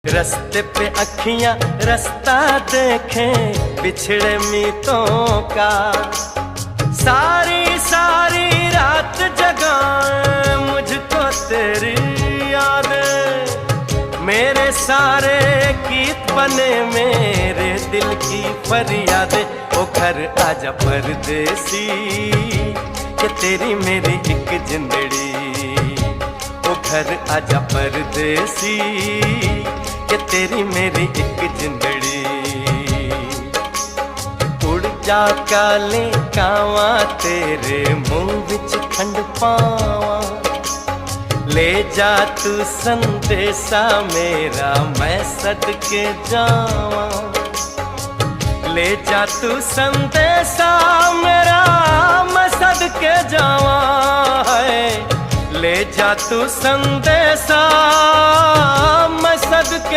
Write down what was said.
रस्ते पे अखियां रास्ता देखें बिछड़े मीतों का, सारी सारी रात जगाए मुझको तेरी यादें। मेरे सारे गीत बने मेरे दिल की फरियादें। ओ घर आजा परदेसी कि तेरी मेरी एक जिंदड़ी। ओ घर आजा परदेसी कि तेरी मेरी एक जिंदड़ी। उड़ जा काले कावा तेरे मुंह विच खंड पावा, ले जा तू संदेशा मेरा मैं सदके जावा। ले जा तू संदेशा मेरा मैं सदके जावा है। ले जा तू संदेशा मैं सदके